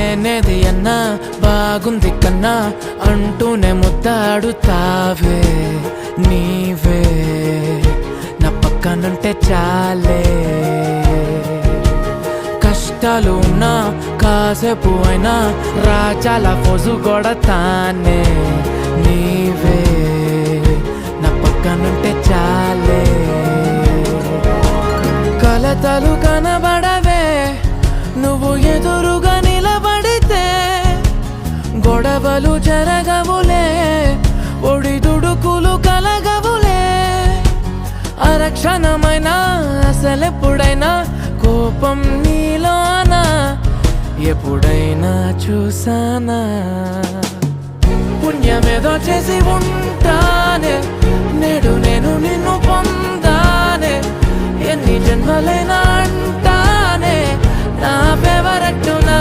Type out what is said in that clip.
లేనేది అన్నా బాగుంది కన్నా అంటూనే ముద్దాడుతావే నీవే నా పక్కనుంటే చాలే కష్టాలు ఉన్నా కాసేపు అయినా రాజాల ఫోజు కొడతానే నీవే నా పక్కనుంటే చాలే కలతలు కనబడవే నువ్వు ఎదురుగా నిలబడితే గొడవలు జరగవులే ఒడిదుడుకులు కలగవులే అరక్షణమైనా అసలెప్పుడైనా కోపం నీలోనా ఎప్పుడైనా చూసానా పుణ్యమేదో చేసి ఉంటానే నేడు నేను నిన్ను పొందానే ఎన్ని జన్మలైనా అంటానే నా ఫేవరెట్ నా